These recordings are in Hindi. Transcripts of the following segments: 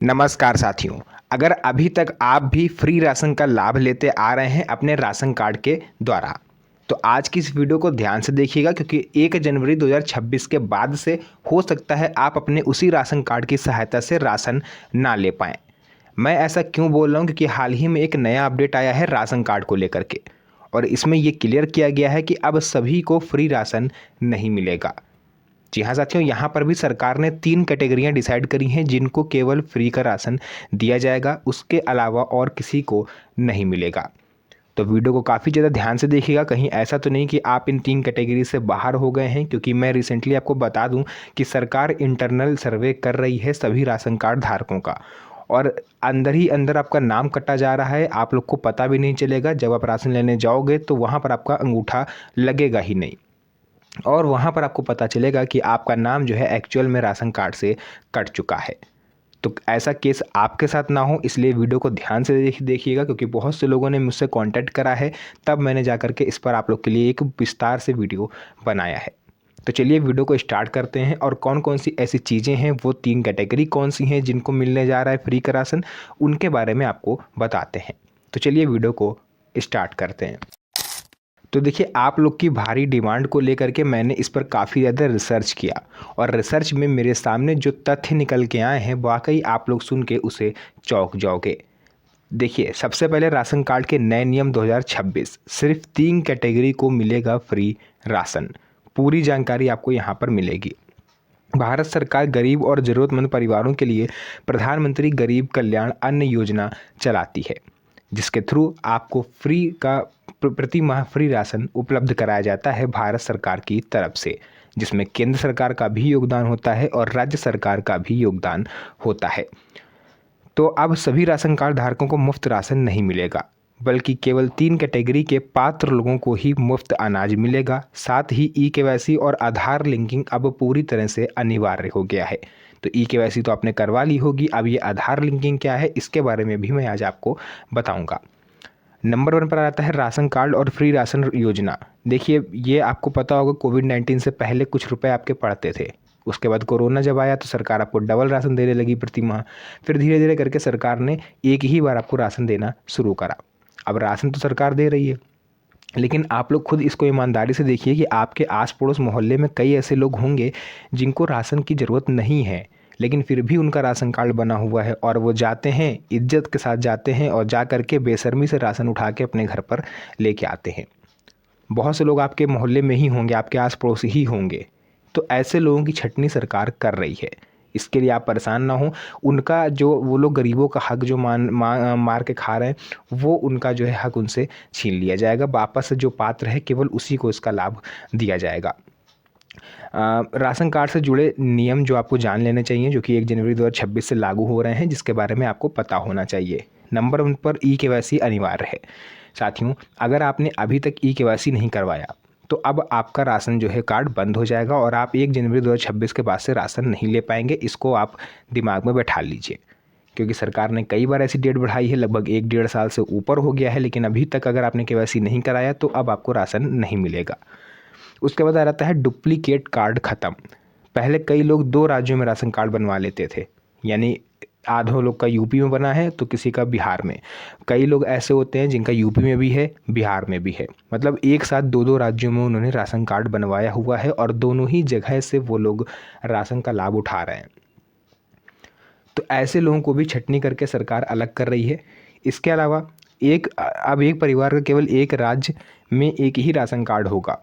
नमस्कार साथियों। अगर अभी तक आप भी फ्री राशन का लाभ लेते आ रहे हैं अपने राशन कार्ड के द्वारा, तो आज की इस वीडियो को ध्यान से देखिएगा, क्योंकि 1 जनवरी 2026 के बाद से हो सकता है आप अपने उसी राशन कार्ड की सहायता से राशन ना ले पाएँ। मैं ऐसा क्यों बोल रहा हूँ, क्योंकि हाल ही में एक नया अपडेट आया है राशन कार्ड को लेकर के, और इसमें ये क्लियर किया गया है कि अब सभी को फ्री राशन नहीं मिलेगा। जी हाँ साथियों, यहाँ पर भी सरकार ने 3 कैटेगरियाँ डिसाइड करी हैं जिनको केवल फ्री का राशन दिया जाएगा, उसके अलावा और किसी को नहीं मिलेगा। तो वीडियो को काफ़ी ज़्यादा ध्यान से देखिएगा, कहीं ऐसा तो नहीं कि आप इन 3 कैटेगरी से बाहर हो गए हैं, क्योंकि मैं रिसेंटली आपको बता दूं कि सरकार इंटरनल सर्वे कर रही है सभी राशन कार्ड धारकों का, और अंदर ही अंदर आपका नाम कटा जा रहा है। आप लोग को पता भी नहीं चलेगा, जब आप राशन लेने जाओगे तो वहाँ पर आपका अंगूठा लगेगा ही नहीं, और वहाँ पर आपको पता चलेगा कि आपका नाम जो है एक्चुअल में राशन कार्ड से कट चुका है। तो ऐसा केस आपके साथ ना हो, इसलिए वीडियो को ध्यान से देखिएगा, क्योंकि बहुत से लोगों ने मुझसे कांटेक्ट करा है, तब मैंने जा कर के इस पर आप लोग के लिए एक विस्तार से वीडियो बनाया है। तो चलिए वीडियो को स्टार्ट करते हैं, और कौन कौन सी ऐसी चीज़ें हैं, वो 3 कैटेगरी कौन सी हैं जिनको मिलने जा रहा है फ्री का राशन, उनके बारे में आपको बताते हैं। तो चलिए वीडियो को स्टार्ट करते हैं। तो देखिए, आप लोग की भारी डिमांड को लेकर के मैंने इस पर काफ़ी ज़्यादा रिसर्च किया, और रिसर्च में मेरे सामने जो तथ्य निकल के आए हैं, वाकई आप लोग सुन के उसे चौंक जाओगे। देखिए, सबसे पहले राशन कार्ड के नए नियम 2026, सिर्फ 3 कैटेगरी को मिलेगा फ्री राशन। पूरी जानकारी आपको यहाँ पर मिलेगी। भारत सरकार गरीब और ज़रूरतमंद परिवारों के लिए प्रधानमंत्री गरीब कल्याण अन्न योजना चलाती है, जिसके थ्रू आपको फ्री का प्रति माह फ्री राशन उपलब्ध कराया जाता है भारत सरकार की तरफ से, जिसमें केंद्र सरकार का भी योगदान होता है और राज्य सरकार का भी योगदान होता है। तो अब सभी राशन कार्ड धारकों को मुफ्त राशन नहीं मिलेगा, बल्कि केवल 3 कैटेगरी के पात्र लोगों को ही मुफ्त अनाज मिलेगा। साथ ही ई-केवाईसी और आधार लिंकिंग अब पूरी तरह से अनिवार्य हो गया है। तो ई-केवाईसी तो आपने करवा ली होगी, अब ये आधार लिंकिंग क्या है, इसके बारे में भी मैं आज आपको बताऊंगा। नंबर 1 पर आता है राशन कार्ड और फ्री राशन योजना। देखिए, ये आपको पता होगा, कोविड-19 से पहले कुछ रुपए आपके पड़ते थे। उसके बाद कोरोना जब आया तो सरकार आपको डबल राशन देने लगी प्रति माह। फिर धीरे धीरे करके सरकार ने एक ही बार आपको राशन देना शुरू करा। अब राशन तो सरकार दे रही है, लेकिन आप लोग खुद इसको ईमानदारी से देखिए कि आपके आस पड़ोस मोहल्ले में कई ऐसे लोग होंगे जिनको राशन की ज़रूरत नहीं है, लेकिन फिर भी उनका राशन कार्ड बना हुआ है, और वो जाते हैं, इज्जत के साथ जाते हैं, और जा कर के बेशर्मी से राशन उठा के अपने घर पर लेके आते हैं। बहुत से लोग आपके मोहल्ले में ही होंगे, आपके आस पड़ोस ही होंगे। तो ऐसे लोगों की छटनी सरकार कर रही है। इसके लिए आप परेशान ना हो। उनका जो वो लोग गरीबों का हक जो मार के खा रहे हैं, वो उनका जो है हक उनसे छीन लिया जाएगा। वापस से जो पात्र है केवल उसी को इसका लाभ दिया जाएगा। राशन कार्ड से जुड़े नियम जो आपको जान लेने चाहिए, जो कि 1 जनवरी 2026 से लागू हो रहे हैं, जिसके बारे में आपको पता होना चाहिए। नंबर 1 पर ई-केवाईसी अनिवार्य है। साथियों, अगर आपने अभी तक ई-केवाईसी नहीं करवाया, तो अब आपका राशन जो है कार्ड बंद हो जाएगा, और आप 1 जनवरी 2026 के बाद से राशन नहीं ले पाएंगे। इसको आप दिमाग में बैठा लीजिए, क्योंकि सरकार ने कई बार ऐसी डेट बढ़ाई है, लगभग 1 डेढ़ साल से ऊपर हो गया है, लेकिन अभी तक अगर आपने केवाईसी नहीं कराया तो अब आपको राशन नहीं मिलेगा। उसके बाद आ जाता है डुप्लीकेट कार्ड ख़त्म। पहले कई लोग 2 राज्यों में राशन कार्ड बनवा लेते थे, यानी आधों लोग का यूपी में बना है तो किसी का बिहार में। कई लोग ऐसे होते हैं जिनका यूपी में भी है, बिहार में भी है, मतलब एक साथ 2-2 राज्यों में उन्होंने राशन कार्ड बनवाया हुआ है, और दोनों ही जगह से वो लोग राशन का लाभ उठा रहे हैं। तो ऐसे लोगों को भी छटनी करके सरकार अलग कर रही है। इसके अलावा अब एक परिवार का केवल एक राज्य में एक ही राशन कार्ड होगा।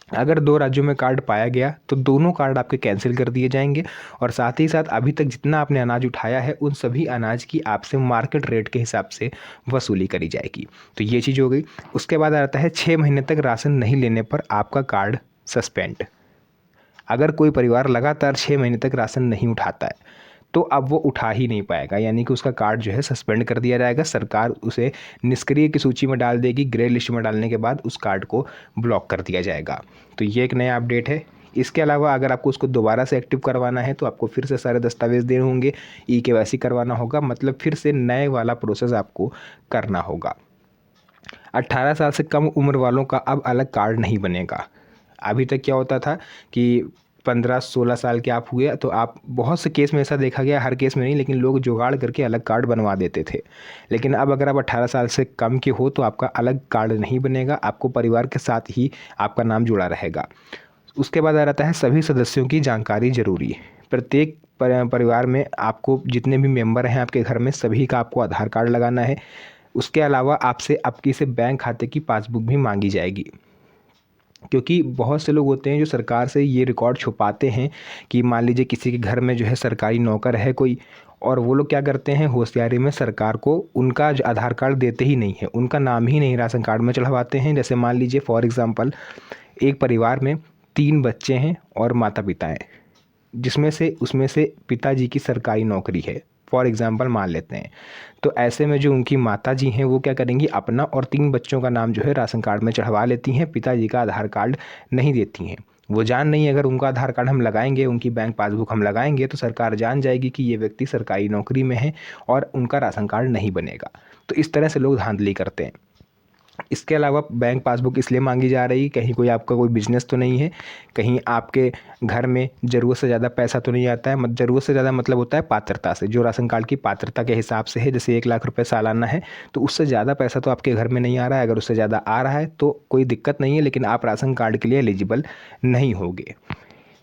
अगर 2 राज्यों में कार्ड पाया गया तो दोनों कार्ड आपके कैंसिल कर दिए जाएंगे, और साथ ही साथ अभी तक जितना आपने अनाज उठाया है उन सभी अनाज की आपसे मार्केट रेट के हिसाब से वसूली करी जाएगी। तो ये चीज़ हो गई। उसके बाद आता है 6 महीने तक राशन नहीं लेने पर आपका कार्ड सस्पेंड। अगर कोई परिवार लगातार 6 महीने तक राशन नहीं उठाता है तो अब वो उठा ही नहीं पाएगा, यानी कि उसका कार्ड जो है सस्पेंड कर दिया जाएगा। सरकार उसे निष्क्रिय की सूची में डाल देगी। ग्रे लिस्ट में डालने के बाद उस कार्ड को ब्लॉक कर दिया जाएगा। तो ये एक नया अपडेट है। इसके अलावा अगर आपको उसको दोबारा से एक्टिव करवाना है तो आपको फिर से सारे दस्तावेज देने होंगे, ई-केवाईसी करवाना होगा, मतलब फिर से नए वाला प्रोसेस आपको करना होगा। 18 साल से कम उम्र वालों का अब अलग कार्ड नहीं बनेगा। अभी तक क्या होता था कि 15-16 साल के आप हुए तो आप, बहुत से केस में ऐसा देखा गया, हर केस में नहीं, लेकिन लोग जुगाड़ करके अलग कार्ड बनवा देते थे। लेकिन अब अगर आप 18 साल से कम के हो तो आपका अलग कार्ड नहीं बनेगा, आपको परिवार के साथ ही आपका नाम जुड़ा रहेगा। उसके बाद आ जाता है सभी सदस्यों की जानकारी ज़रूरी है। प्रत्येक परिवार में आपको जितने भी मेंबर हैं आपके घर में, सभी का आपको आधार कार्ड लगाना है। उसके अलावा आपसे आपकी से बैंक खाते की पासबुक भी मांगी जाएगी, क्योंकि बहुत से लोग होते हैं जो सरकार से ये रिकॉर्ड छुपाते हैं कि मान लीजिए किसी के घर में जो है सरकारी नौकर है कोई, और वो लोग क्या करते हैं होशियारी में सरकार को उनका जो आधार कार्ड देते ही नहीं है, उनका नाम ही नहीं राशन कार्ड में चढ़वाते हैं। जैसे मान लीजिए फॉर एग्ज़ाम्पल एक परिवार में 3 बच्चे हैं और माता पिता हैं, उसमें से पिताजी की सरकारी नौकरी है, फॉर एग्ज़ाम्पल मान लेते हैं। तो ऐसे में जो उनकी माता जी हैं वो क्या करेंगी, अपना और 3 बच्चों का नाम जो है राशन कार्ड में चढ़वा लेती हैं, पिताजी का आधार कार्ड नहीं देती हैं। वो जान नहीं, अगर उनका आधार कार्ड हम लगाएंगे, उनकी बैंक पासबुक हम लगाएंगे तो सरकार जान जाएगी कि ये व्यक्ति सरकारी नौकरी में है और उनका राशन कार्ड नहीं बनेगा। तो इस तरह से लोग धांधली करते हैं। इसके अलावा बैंक पासबुक इसलिए मांगी जा रही, कहीं कोई आपका कोई बिजनेस तो नहीं है, कहीं आपके घर में ज़रूरत से ज़्यादा पैसा तो नहीं आता है। ज़रूरत से ज़्यादा मतलब होता है पात्रता से, जो राशन कार्ड की पात्रता के हिसाब से है। जैसे 1 लाख रुपए सालाना है तो उससे ज़्यादा पैसा तो आपके घर में नहीं आ रहा है। अगर उससे ज़्यादा आ रहा है तो कोई दिक्कत नहीं है, लेकिन आप राशन कार्ड के लिए एलिजिबल नहीं होगे।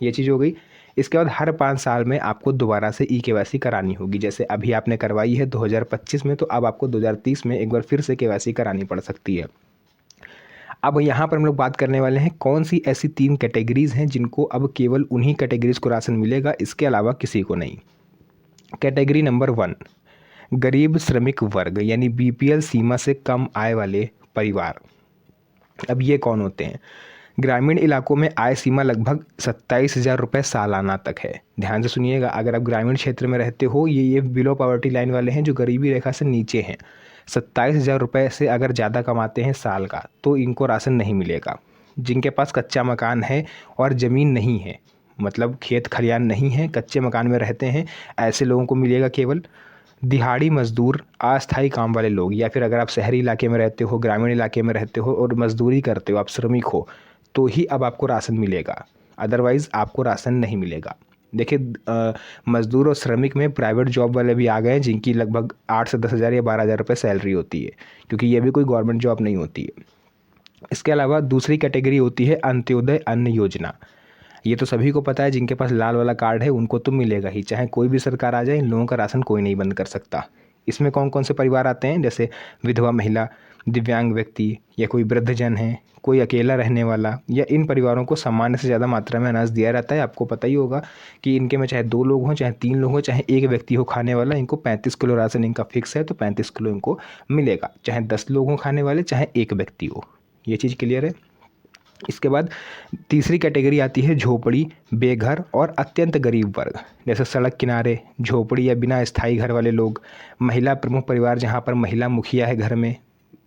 ये चीज़ हो गई। इसके बाद हर 5 साल में आपको दोबारा से ई-केवाईसी करानी होगी। जैसे अभी आपने करवाई है 2025 में, तो अब आपको 2030 में एक बार फिर से केवाईसी करानी पड़ सकती है। अब यहाँ पर हम लोग बात करने वाले हैं कौन सी ऐसी 3 कैटेगरीज़ हैं जिनको अब केवल उन्हीं कैटेगरीज़ को राशन मिलेगा, इसके अलावा किसी को नहीं। कैटेगरी नंबर 1, गरीब श्रमिक वर्ग यानी बीपीएल सीमा से कम आय वाले परिवार। अब ये कौन होते हैं? ग्रामीण इलाकों में आय सीमा लगभग 27,000 रुपये सालाना तक है। ध्यान से सुनिएगा, अगर आप ग्रामीण क्षेत्र में रहते हो, ये बिलो पॉवर्टी लाइन वाले हैं जो गरीबी रेखा से नीचे हैं। 27,000 रुपये से अगर ज़्यादा कमाते हैं साल का तो इनको राशन नहीं मिलेगा। जिनके पास कच्चा मकान है और ज़मीन नहीं है, मतलब खेत खलियान नहीं है, कच्चे मकान में रहते हैं, ऐसे लोगों को मिलेगा केवल। दिहाड़ी मज़दूर, अस्थायी काम वाले लोग, या फिर अगर आप शहरी इलाके में रहते हो, ग्रामीण इलाके में रहते हो और मज़दूरी करते हो, आप श्रमिक हो, तो ही अब आपको राशन मिलेगा, अदरवाइज़ आपको राशन नहीं मिलेगा। देखिए मज़दूर और श्रमिक में प्राइवेट जॉब वाले भी आ गए हैं जिनकी लगभग 8 से 10,000 या 12,000 रुपये सैलरी होती है, क्योंकि ये भी कोई गवर्नमेंट जॉब नहीं होती है। इसके अलावा दूसरी कैटेगरी होती है अंत्योदय अन्न योजना। ये तो सभी को पता है, जिनके पास लाल वाला कार्ड है उनको तो मिलेगा ही, चाहे कोई भी सरकार आ जाए, इन लोगों का राशन कोई नहीं बंद कर सकता। इसमें कौन कौन से परिवार आते हैं? जैसे विधवा महिला, दिव्यांग व्यक्ति, या कोई वृद्धजन है, कोई अकेला रहने वाला, या इन परिवारों को सामान्य से ज़्यादा मात्रा में अनाज दिया रहता है। आपको पता ही होगा कि इनके में चाहे 2 लोग हों, चाहे 3 लोग हों, चाहे एक व्यक्ति हो खाने वाला, इनको 35 किलो राशन इनका फिक्स है, तो 35 किलो इनको मिलेगा, चाहे 10 लोग हों खाने वाले, चाहे एक व्यक्ति हो। ये चीज़ क्लियर है। इसके बाद तीसरी कैटेगरी आती है झोपड़ी, बेघर और अत्यंत गरीब वर्ग। जैसे सड़क किनारे, झोपड़ी या बिना स्थायी घर वाले लोग, महिला प्रमुख परिवार जहाँ पर महिला मुखिया है, घर में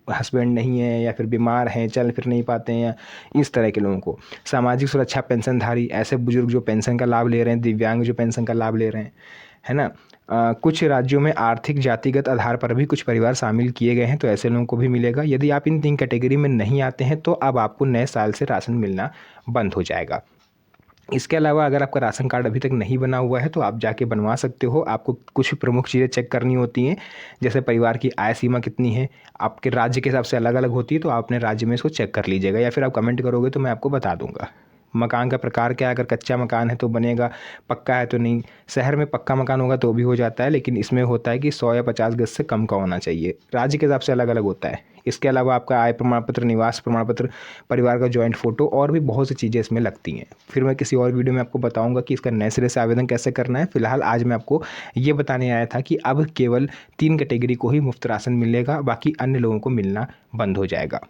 हस्बैंड नहीं है या फिर बीमार हैं, चल फिर नहीं पाते हैं, इस तरह के लोगों को। सामाजिक सुरक्षा पेंशनधारी, ऐसे बुजुर्ग जो पेंशन का लाभ ले रहे हैं, दिव्यांग जो पेंशन का लाभ ले रहे हैं, है ना। कुछ राज्यों में आर्थिक जातिगत आधार पर भी कुछ परिवार शामिल किए गए हैं, तो ऐसे लोगों को भी मिलेगा। यदि आप इन 3 कैटेगरी में नहीं आते हैं तो अब आपको नए साल से राशन मिलना बंद हो जाएगा। इसके अलावा अगर आपका राशन कार्ड अभी तक नहीं बना हुआ है तो आप जाके बनवा सकते हो। आपको कुछ प्रमुख चीज़ें चेक करनी होती हैं, जैसे परिवार की आय सीमा कितनी है, आपके राज्य के हिसाब से अलग अलग होती है, तो आप अपने राज्य में इसको चेक कर लीजिएगा, या फिर आप कमेंट करोगे तो मैं आपको बता दूंगा। मकान का प्रकार क्या है, अगर कच्चा मकान है तो बनेगा, पक्का है तो नहीं। शहर में पक्का मकान होगा तो भी हो जाता है, लेकिन इसमें होता है कि 100 या 50 गज से कम का होना चाहिए। राज्य के हिसाब से अलग अलग होता है। इसके अलावा आपका आय प्रमाण पत्र, निवास प्रमाण पत्र, परिवार का जॉइंट फ़ोटो और भी बहुत सी चीज़ें इसमें लगती हैं। फिर मैं किसी और वीडियो में आपको बताऊंगा कि इसका नए सिरे से आवेदन कैसे करना है। फिलहाल आज मैं आपको ये बताने आया था कि अब केवल 3 कैटेगरी को ही मुफ्त राशन मिलेगा, बाकी अन्य लोगों को मिलना बंद हो जाएगा।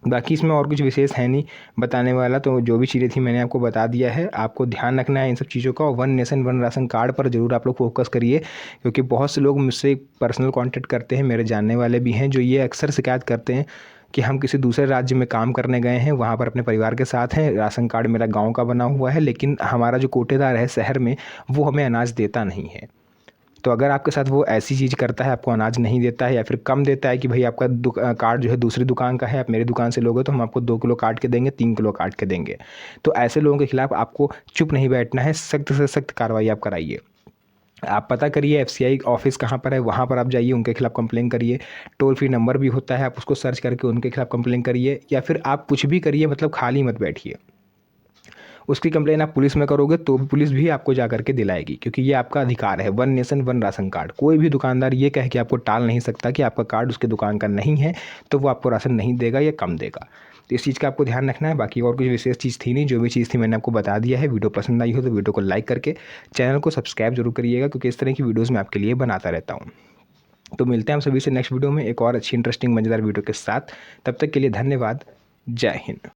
बाकी इसमें और कुछ विशेष है नहीं बताने वाला, तो जो भी चीज़ें थी मैंने आपको बता दिया है। आपको ध्यान रखना है इन सब चीज़ों का, और one nation one ration card पर ज़रूर आप लोग फोकस करिए, क्योंकि बहुत से लोग मुझसे पर्सनल कांटेक्ट करते हैं, मेरे जानने वाले भी हैं, जो ये अक्सर शिकायत करते हैं कि हम किसी दूसरे राज्य में काम करने गए हैं, वहाँ पर अपने परिवार के साथ हैं, राशन कार्ड मेरा गाँव का बना हुआ है, लेकिन हमारा जो कोटेदार है शहर में वो हमें अनाज देता नहीं है। तो अगर आपके साथ वो ऐसी चीज़ करता है, आपको अनाज नहीं देता है या फिर कम देता है कि भाई आपका कार्ड जो है दूसरी दुकान का है, आप मेरी दुकान से लोगे तो हम आपको 2 किलो काट के देंगे, 3 किलो काट के देंगे, तो ऐसे लोगों के खिलाफ़ आपको चुप नहीं बैठना है, सख्त से सख्त कार्रवाई आप कराइए। आप पता करिए एफसीआई ऑफिस कहाँ पर है, वहाँ पर आप जाइए, उनके खिलाफ़ कंप्लेन करिए। टोल फ्री नंबर भी होता है, आप उसको सर्च करके उनके खिलाफ़ कंप्लेन करिए, या फिर आप कुछ भी करिए, मतलब खाली मत बैठिए। उसकी कंप्लेन आप पुलिस में करोगे तो पुलिस भी आपको जा करके दिलाएगी, क्योंकि ये आपका अधिकार है। One nation one ration card, कोई भी दुकानदार ये कह के आपको टाल नहीं सकता कि आपका कार्ड उसके दुकान का नहीं है तो वो आपको राशन नहीं देगा या कम देगा। तो इस चीज़ का आपको ध्यान रखना है। बाकी और कुछ विशेष चीज़ थी नहीं, जो भी चीज़ थी मैंने आपको बता दिया है। वीडियो पसंद आई हो तो वीडियो को लाइक करके चैनल को सब्सक्राइब जरूर करिएगा, क्योंकि इस तरह की वीडियोज़ मैं आपके लिए बनाता रहता हूँ। तो मिलते हैं हम सभी से नेक्स्ट वीडियो में एक और अच्छी इंटरेस्टिंग मज़ेदार वीडियो के साथ। तब तक के लिए धन्यवाद। जय हिंद।